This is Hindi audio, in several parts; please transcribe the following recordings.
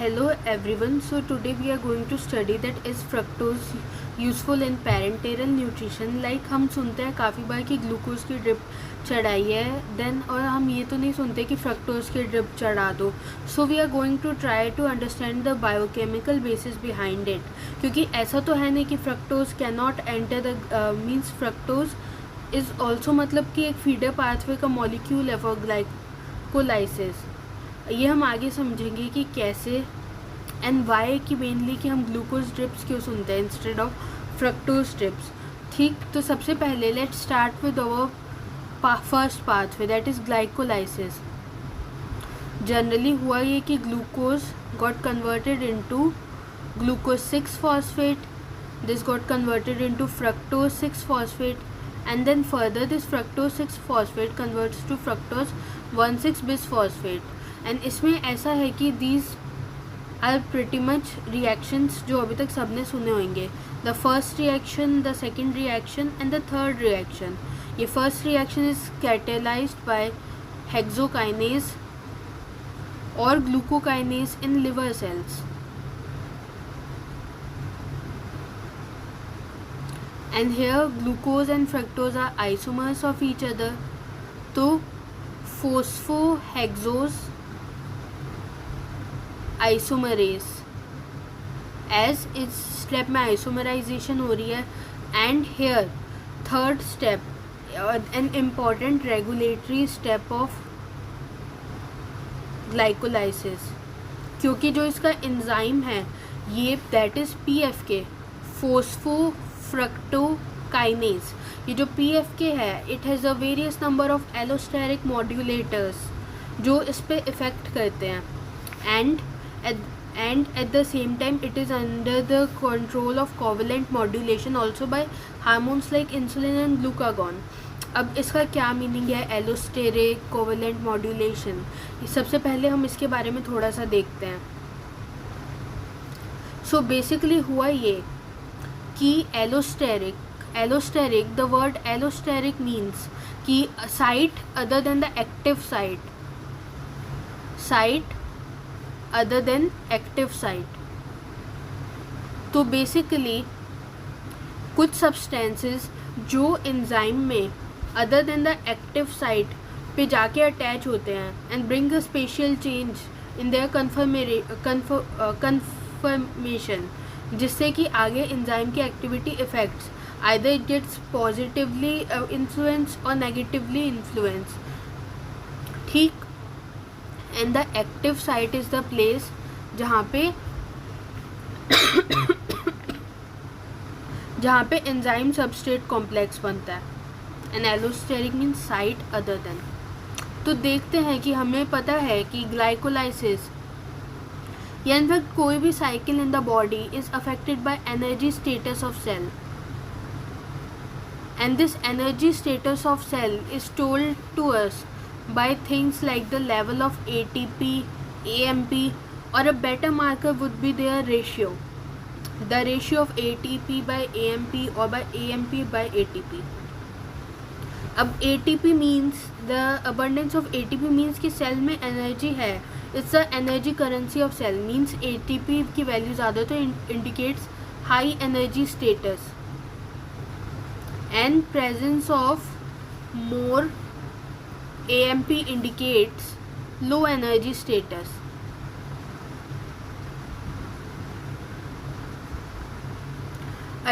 Hello everyone. So today we are going to study that is fructose useful in parenteral nutrition. Like हम सुनते हैं काफ़ी बार कि ग्लूकोज की ड्रिप चढ़ाई है देन, और हम ये तो नहीं सुनते कि फ्रक्टोज की ड्रिप चढ़ा दो. So we are going to try to understand the biochemical basis behind it, क्योंकि ऐसा तो है नहीं कि fructose can not enter the means fructose is also मतलब कि एक फीडर पाथवे का मॉलिक्यूल है फॉर ग्लाइकोलाइसिस. ये हम आगे समझेंगे कि कैसे एंड वाई की मेनली कि हम ग्लूकोज ड्रिप्स क्यों सुनते हैं इंस्टेड ऑफ फ्रक्टोज ड्रिप्स. ठीक, तो सबसे पहले let's start with our first pathway that is glycolysis. Generally हुआ ये कि glucose got converted into glucose 6 phosphate, this got converted into fructose 6 phosphate, and then further this fructose 6 phosphate converts to fructose 1,6 bisphosphate. and इसमें ऐसा है कि these are pretty much reactions जो अभी तक सबने सुने होंगे. the first reaction, the second reaction and the third reaction. ये first reaction is catalyzed by hexokinase or glucokinase in liver cells. And here glucose and fructose are isomers of each other. तो phosphohexose isomerase as इस स्टेप में आइसोमराइजेशन हो रही है. And here third step an important regulatory step of glycolysis, क्योंकि जो इसका एंजाइम है ये दैट इज़ PFK फ्रक्टोकाइनेज. ये जो PFK है it has a various number of allosteric modulators जो इस पर इफ़ेक्ट करते हैं. And at the same time it is under the control of covalent modulation also by hormones like insulin and glucagon. अब इसका क्या मीनिंग है एलोस्टेरिक कोवलेंट मॉड्यूलेशन, सबसे पहले हम इसके बारे में थोड़ा सा देखते हैं. सो बेसिकली हुआ ये कि allosteric the word allosteric means कि site other then the active site other than active site. तो बेसिकली कुछ सब्सटेंसेस जो एंजाइम में अदर देन द एक्टिव साइट पे जाके अटैच होते हैं and bring a special change in their conformation, जिससे कि आगे एंजाइम की activity effects either it gets positively influence और नेगेटिवली इन्फ्लुएंस. ठीक, and the active site is the place जहाँ पे एंजाइम सबस्ट्रेट कॉम्प्लेक्स बनता है. And allosteric means site other then. तो देखते हैं कि हमें पता है कि ग्लाइकोलाइसिस या इनफैक्ट कोई भी cycle in the body is affected by energy status of cell, and this energy status of cell is told to us by things like the level of ATP, AMP, or a better marker would be their ratio, the ratio of ATP by AMP or by AMP by ATP. अब ATP means the abundance of ATP means कि सेल में एनर्जी है, it's the energy currency of cell, means ATP की वैल्यू ज़्यादा तो indicates high energy status, and presence of more AMP indicates low energy status.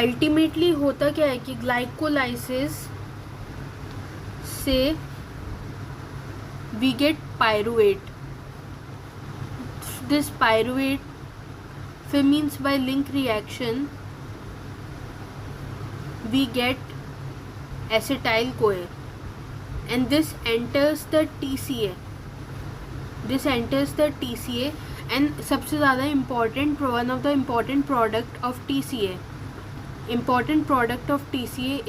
Ultimately होता क्या है कि ग्लाइकोलाइसिस से we get pyruvate. This pyruvate फिर means by link reaction we get acetyl CoA, and this enters the TCA. And सबसे ज़्यादा important one of the important product of TCA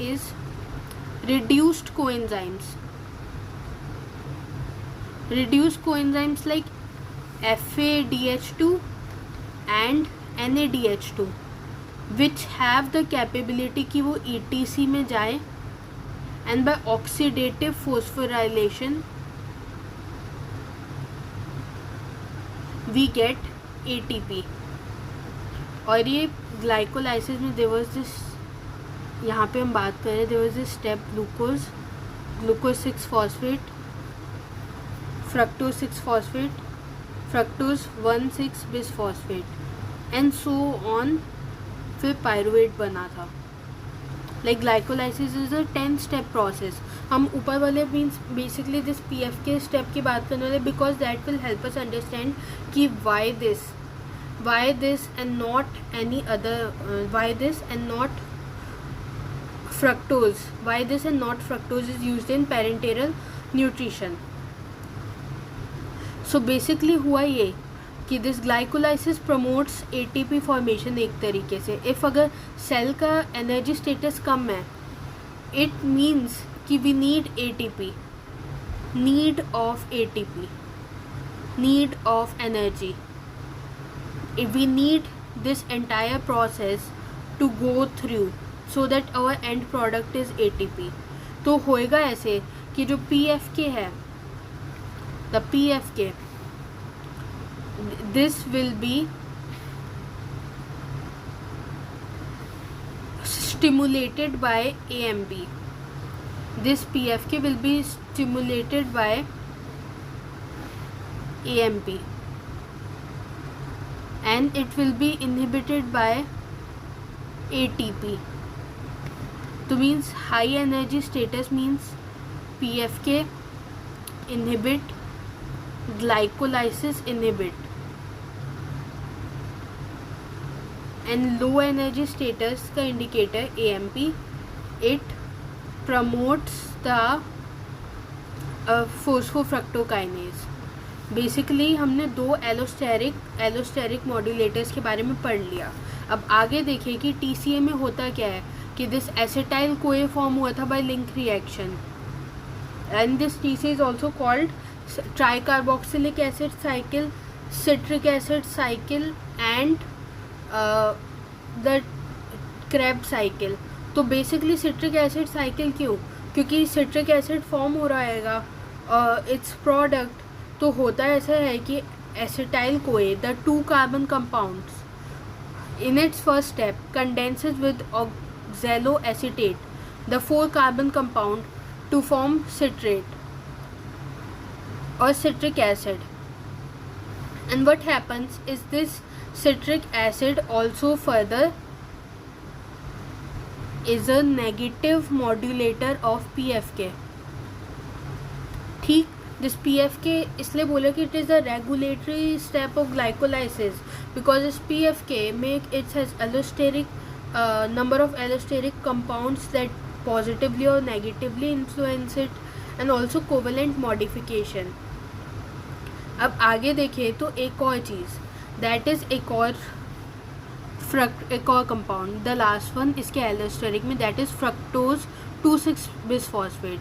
is reduced coenzymes like FADH2 and NADH2 which have the capability कि वो ETC में जाए, and by oxidative phosphorylation we get ATP। और ये ग्लाइकोलाइसिस में देयर वाज दिस, यहाँ पे हम बात करें, there was this step glucose 6 phosphate, fructose 6 phosphate, fructose 1,6 bisphosphate and so on, फिर पायरुवेट बना था। Like glycolysis is a 10 step process. हम ऊपर वाले मीन्स बेसिकली दिस PF के स्टेप की बात करने वाले, because that will help us understand कि why this and not any other, why this and not fructose is used in parenteral nutrition. So basically हुआ ये कि this glycolysis promotes ATP formation एक तरीके से। इफ़ अगर सेल का एनर्जी स्टेटस कम है, इट मीन्स कि we need ATP, need of energy, we need this entire process to go through so that our end product is ATP। तो होएगा ऐसे कि जो PFK है, the PFK, this will be stimulated by AMP. This PFK will be stimulated by AMP and it will be inhibited by ATP. So means high energy status means PFK inhibit, glycolysis inhibit, and low energy status का indicator AMP, it promotes the phosphofructokinase। Basically हमने 2 एलोस्टेरिक मॉड्यूलेटर्स के बारे में पढ़ लिया। अब आगे देखिए कि TCA में होता क्या है कि दिस एसिटाइल कोए फॉर्म हुआ था bye link reaction, and this TCA is also called tricarboxylic acid cycle, citric acid cycle and the Krebs cycle. तो बेसिकली सिट्रिक एसिड साइकिल क्यों? क्योंकि सिट्रिक एसिड फॉर्म हो रहा है इट्स प्रोडक्ट। तो होता ऐसा है कि acetyl CoA, the 2 carbon compounds, in its first step condenses with oxaloacetate, the 4 carbon compound, to form citrate or citric acid. And what happens is this citric acid also further is a negative modulator of PFK। ठीक, this PFK इसलिए बोला कि it is a regulatory step of glycolysis because this PFK make it has allosteric number of allosteric compounds that positively or negatively influence it and also covalent modification। अब आगे देखें तो एक और चीज़, दैट इज़ एक और कंपाउंड, द लास्ट वन इसके एलोस्टेरिक में, दैट इज़ फ्रक्टोज 2,6 बिसफॉस्फेट।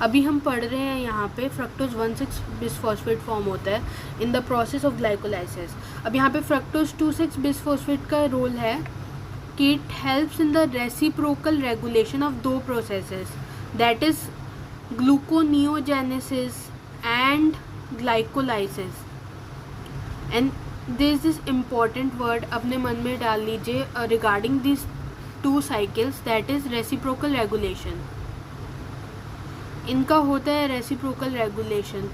अभी हम पढ़ रहे हैं यहाँ पे फ्रक्टोज 1,6 बिसफॉस्फेट फॉर्म होता है in the process of glycolysis. अब यहाँ पे फ्रक्टोज 2,6 बिसफॉस्फेट का रोल है कि it helps in the reciprocal regulation of 2 processes, that is gluconeogenesis and glycolysis. And this this important word अपने मन में डाल लीजिए regarding this 2 cycles, that is reciprocal regulation. इनका होता है reciprocal regulation.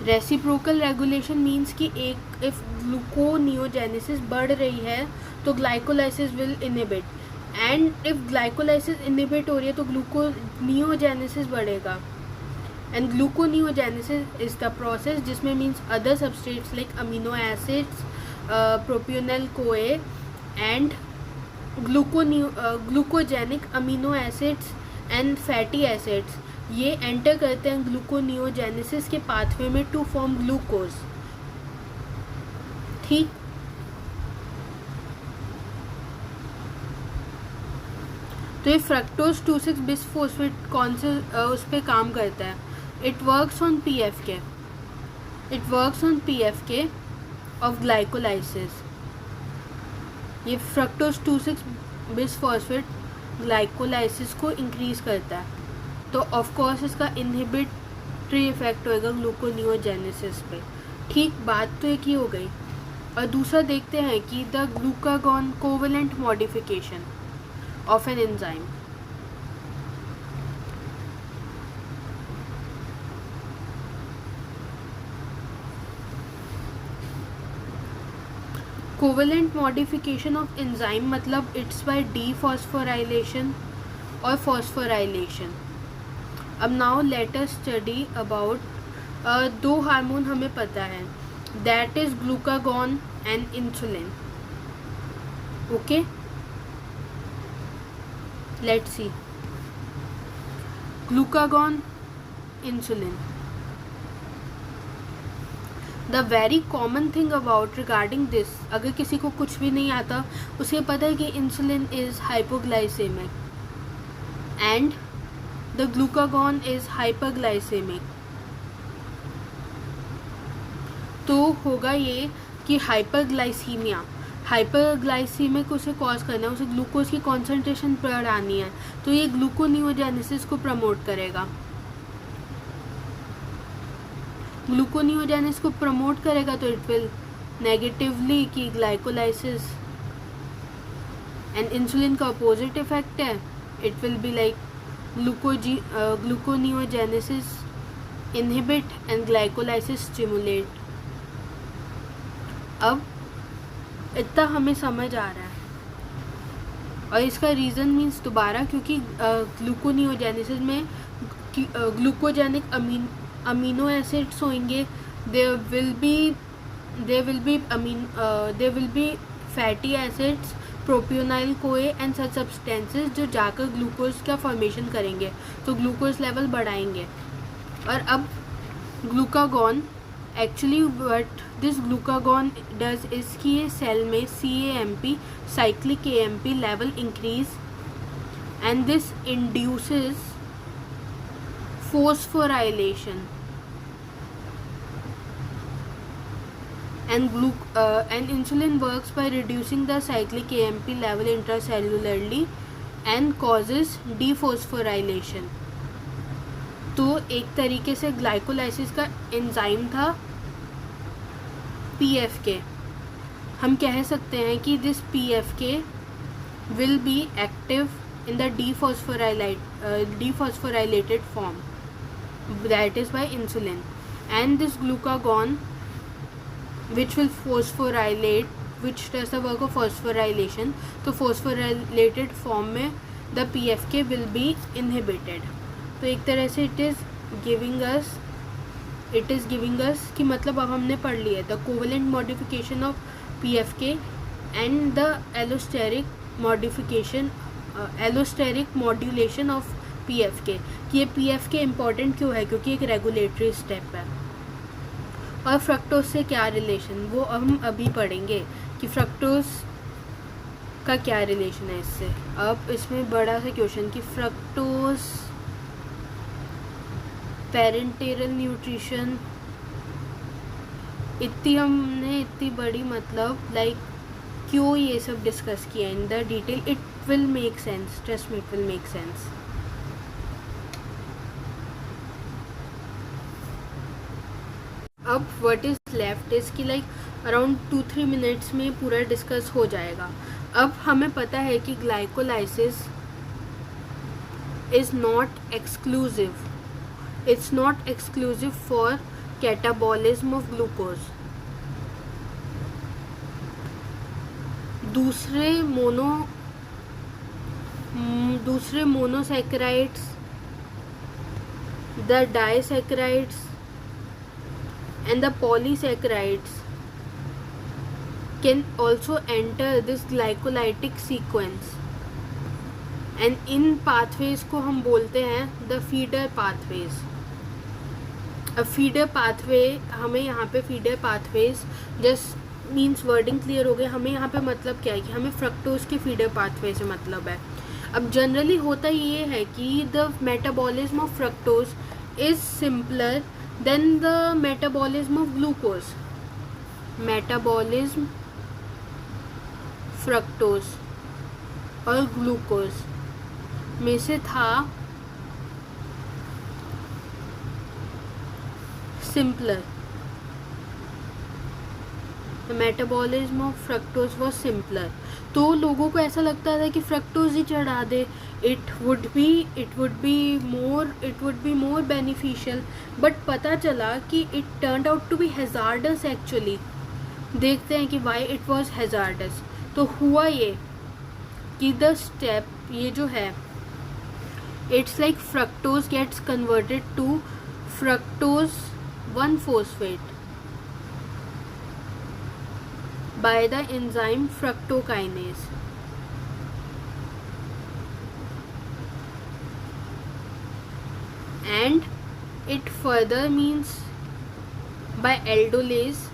Reciprocal regulation means कि एक इफ़ ग्लूकोनियोजेनेसिस बढ़ रही है तो glycolysis will inhibit, and if glycolysis inhibit हो रही है तो ग्लूकोनियोजेनेसिस बढ़ेगा। And gluconeogenesis is the process जिसमें means other substrates like amino acids, propionyl CoA and glucogenic amino acids and fatty acids, ये एंटर करते हैं ग्लूकोनियोजेनेसिस के पाथवे में टू फॉर्म ग्लूकोज। ठीक, तो ये फ्रक्टोज 2,6 बिसफॉस्फेट कौन से उस पर काम करता है? It works on PFK of glycolysis. ये फ्रक्टोज 2,6 बिसफॉस्फेट ग्लाइकोलाइसिस को इंक्रीज करता है, तो ऑफ कोर्स इसका इनहिबिटरी इफेक्ट होएगा ग्लूकोनियोजेनेसिस पे। ठीक, बात तो एक ही हो गई। और दूसरा देखते हैं कि the glucagon covalent modification of an enzyme. Covalent modification of enzyme मतलब इट्स बाय डीफॉस्फोराइलेशन और फॉस्फोराइलेशन। अब now let us study about दो हार्मोन हमें पता है, that is glucagon and insulin. Okay, let's see glucagon, insulin. The very common thing about regarding this, अगर किसी को कुछ भी नहीं आता उसे पता है कि insulin is hypoglycemic and the glucagon is hyperglycemic. तो होगा ये कि हाइपरग्लाइसीमिया, हाइपरग्लाइसीमिक उसे कॉज करना है, उसे ग्लूकोज की कॉन्सेंट्रेशन बढ़ानी है, तो ये ग्लूकोनियोजेनेसिस को प्रमोट करेगा। ग्लूकोनियोजेनेसिस को प्रमोट करेगा तो इट विल नेगेटिवली की ग्लाइकोलाइसिस, एंड इंसुलिन का अपोजिट इफेक्ट है, it will be like gluconeogenesis inhibit and glycolysis stimulate. अब इतना हमें समझ आ रहा है, और इसका रीज़न मीन्स दोबारा क्योंकि ग्लूकोनियोजेनेसिस में ग्लूकोजेनिक अमीनो एसिड्स होंगे, there will be fatty acids, propionyl CoA and such substances जो जाकर ग्लूकोज का फॉर्मेशन करेंगे, तो ग्लूकोज लेवल बढ़ाएंगे। और अब glucagon actually what this glucagon does is कि ये सेल में CAMP cyclic AMP level increase and this induces phosphorylation and insulin works by reducing the cyclic AMP level intracellularly and causes dephosphorylation। तो एक तरीके से ग्लाइकोलाइसिस का एंजाइम था PFK। हम कह सकते हैं कि this PFK will be active in the dephosphorylated form, that is by insulin, and this glucagon which will phosphorylate, which does the work of phosphorylation, तो phosphorylated form में the PFK will be inhibited। तो एक तरह से it is giving us कि मतलब अब हमने पढ़ लिया the covalent modification of PFK and the allosteric modulation of PFK। कि ये PFK इम्पॉर्टेंट क्यों है, क्योंकि एक रेगुलेटरी स्टेप है। और फ्रक्टोज से क्या रिलेशन, वो हम अभी पढ़ेंगे कि फ्रक्टोज का क्या रिलेशन है इससे। अब इसमें बड़ा सा क्वेश्चन कि फ्रक्टोज पेरेंटरल न्यूट्रिशन, इतनी बड़ी मतलब लाइक क्यों ये सब डिस्कस किया in the detail, it will make sense, trust me, it will make sense. अब व्हाट इज लेफ्ट इज कि लाइक अराउंड 2-3 मिनट्स में पूरा डिस्कस हो जाएगा। अब हमें पता है कि glycolysis is not exclusive, it's not exclusive for catabolism of glucose. दूसरे monosaccharides, the disaccharides and the polysaccharides can also enter this glycolytic sequence, and in pathways को हम बोलते हैं the feeder pathways। अब feeder pathway, हमें यहाँ पे feeder pathways just means wording clear हो गया, हमें यहाँ पे मतलब क्या है कि हमें फ्रक्टोज के feeder pathway से मतलब है। अब जनरली होता ये है कि the metabolism of fructose is simpler then the metabolism of glucose। metabolism fructose और ग्लूकोज में से था simpler, the metabolism of fructose was simpler. तो लोगों को ऐसा लगता था कि फ्रक्टोज ही चढ़ा दे, it would be more beneficial, but पता चला कि it turned out to be hazardous actually. देखते हैं कि वाई इट वॉज हैजार्डस। तो हुआ ये कि द स्टेप ये जो है, it's like fructose gets converted to fructose 1-phosphate by the enzyme fructokinase, and it further means by aldolase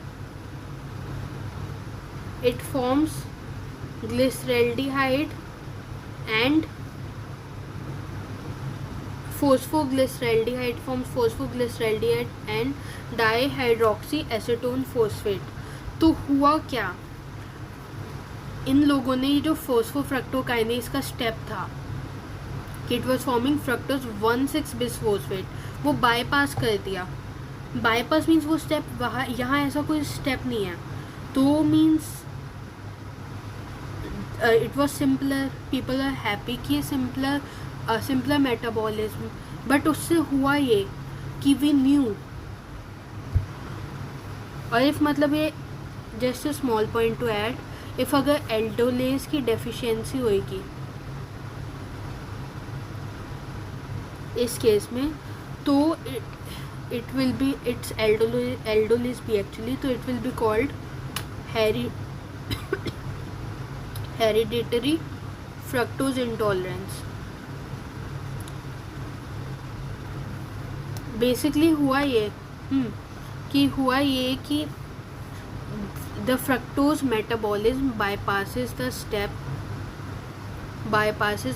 it forms glyceraldehyde and phosphoglyceraldehyde forms phosphoglyceraldehyde and dihydroxyacetone phosphate। तो हुआ क्या, इन लोगों ने ये जो फोस्फोफ्रक्टोकाइनेज का स्टेप था कि it was forming fructose 1,6-bisphosphate, वो बाईपास कर दिया। बाईपास मीन्स वो स्टेप वहाँ यहाँ ऐसा कोई स्टेप नहीं है, तो means it was simpler, people are happy कि ये सिंपलर मेटाबॉलिज्म। बट उससे हुआ ये कि वी न्यू, और इफ मतलब ये just small point two add, if अगर एल्डोलेज की डेफिशिएंसी होएगी इस केस में, तो it will be it's aldolase भी एक्चुअली, तो it will be called hereditary fructose intolerance. Basically हुआ ये कि the fructose metabolism bypasses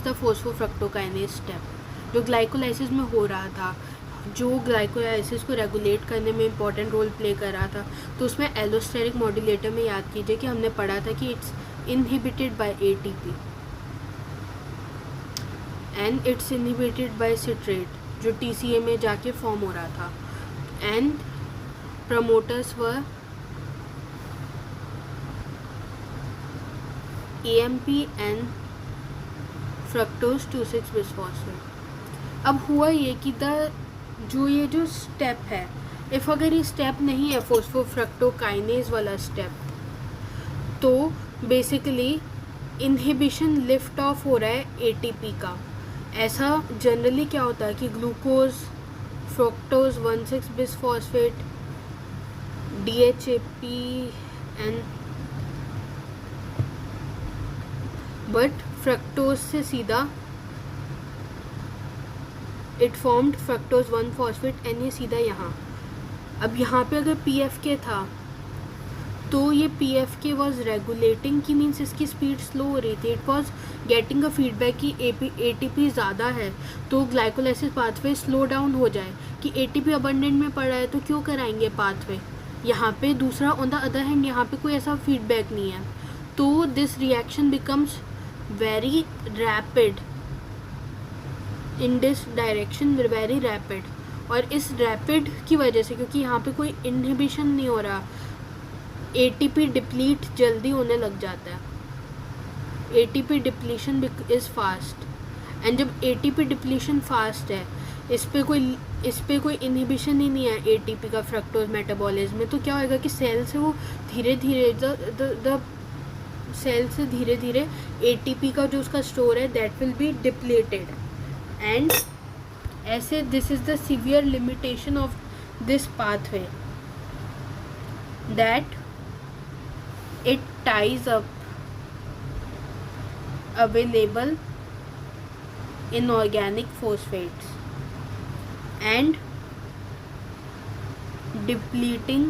the phosphofructokinase step, जो ग्लाइकोलाइसिस में हो रहा था, जो ग्लाइकोलाइसिस को रेगुलेट करने में इंपॉर्टेंट रोल प्ले कर रहा था। तो उसमें एलोस्टेरिक मॉड्यूलेटर में याद कीजिए कि हमने पढ़ा था कि it's inhibited by ATP and it's inhibited by citrate, जो TCA में जाके फॉर्म हो रहा था, and promoters were AMP and fructose 2,6-bisphosphate। अब हुआ ये कि ये जो स्टेप है, इफ़ अगर ये स्टेप नहीं है फोस्फोफ्रक्टोकाइनेज वाला स्टेप, तो बेसिकली इनहिबिशन लिफ्ट ऑफ हो रहा है ATP का। ऐसा जनरली क्या होता है कि glucose, fructose 1,6-bisphosphate, DHAP and but fructose से सीधा it formed fructose 1-phosphate and ये सीधा यहाँ। अब यहाँ पे अगर PFK था, तो ये PFK वॉज रेगुलेटिंग की मीन्स इसकी स्पीड स्लो हो रही थी, it was getting a feedback कि ATP ज़्यादा है तो ग्लाइकोलाइसिस पाथवे स्लो डाउन हो जाए, कि ATP अबंडेंट में पड़ा है तो क्यों कराएंगे पाथवे। यहाँ पे दूसरा ऑन द अदर हैंड यहाँ पे कोई ऐसा फीडबैक नहीं है, तो this reaction becomes very rapid in this direction, very rapid। और इस रैपिड की वजह से, क्योंकि यहाँ पे कोई इनहिबिशन नहीं हो रहा, ATP डिप्लीट जल्दी होने लग जाता है। ATP depletion is fast, and जब ATP डिप्लीशन फास्ट है, इस पे कोई इनहिबिशन ही नहीं है ATP का फ्रक्टोज मेटाबॉलिज्म में, तो क्या होएगा कि सेल से वो धीरे धीरे सेल से धीरे धीरे ATP का जो उसका स्टोर है that will be depleted, and ऐसे this is the severe limitation of this pathway that it ties up available inorganic phosphates and depleting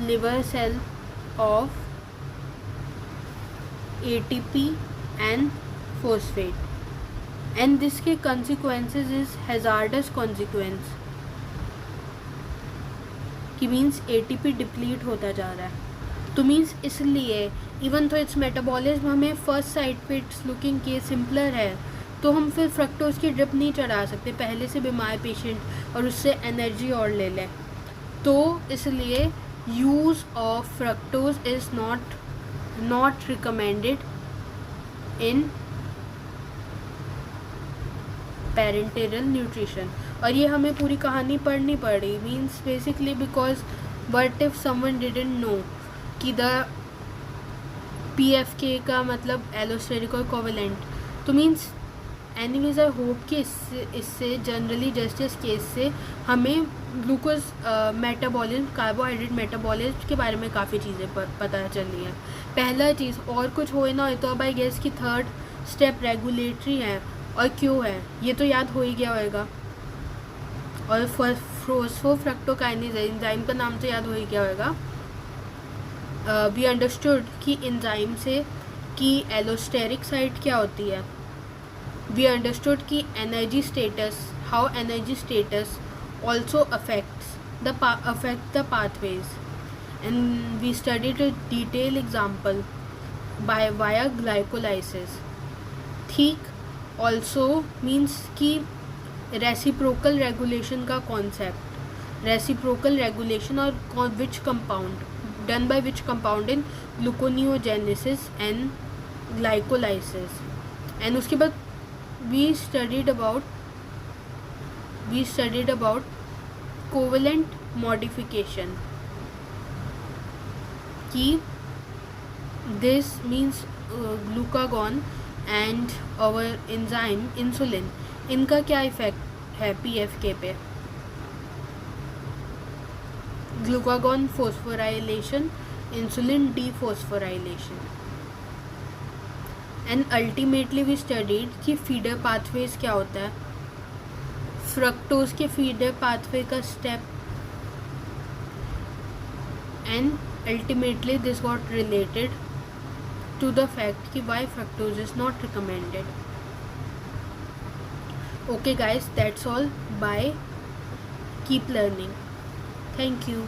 liver cell of ATP and phosphate, and this के consequences is hazardous consequence, कि मीन्स ATP डिप्लीट होता जा रहा है। तो मीन्स इसलिए इवन तो इट्स मेटाबॉलिज्म हमें फर्स्ट साइड पे इट्स लुकिंग के सिंपलर है, तो हम फिर फ्रक्टोज की ड्रिप नहीं चढ़ा सकते पहले से बीमार पेशेंट और उससे एनर्जी और ले लें। तो इसलिए use of fructose is not recommended in parental nutrition. और ये हमें पूरी कहानी पढ़नी पड़ी, means basically because what if someone didn't know कि द PFK का मतलब एलोस्टेरिक और कोवेलेंट, तो मीन्स एनीवेज आई होप कि इससे जनरली जस्ट इस केस से हमें ग्लूकोज मेटाबॉलिज्म, कार्बोहाइड्रेट मेटाबॉलिज्म के बारे में काफ़ी चीज़ें पता चली हैं। पहला चीज़ और कुछ हो ना हो तो अब आई गेस कि थर्ड स्टेप रेगुलेटरी है और क्यों है ये तो याद हो ही गया होगा। और फोस्फोफ्रक्टोकाइनेज एंजाइम का नाम तो याद हो ही गया होगा। वी अंडरस्टूड कि एंजाइम से कि एलोस्टेरिक साइट क्या होती है। वी अंडरस्टूड कि energy status, how energy status also affects the pathways, and we studied a detailed example via glycolysis। ठीक, also means कि रेसिप्रोकल रेगुलेशन का कॉन्सेप्ट, रेसिप्रोकल रेगुलेशन और which compound done by which compound in gluconeogenesis and glycolysis. And उसके बाद we studied about covalent modification कि this means glucagon and our enzyme insulin, इनका क्या इफेक्ट है PFK पे। Glucagon phosphorylation, insulin dephosphorylation. And ultimately we studied कि फीडर पाथवेज क्या होता है, फ्रक्टोज के फीडर पाथवे का step, and ultimately this got related to the fact कि why fructose is not recommended. Okay guys, that's all, bye, keep learning, thank you.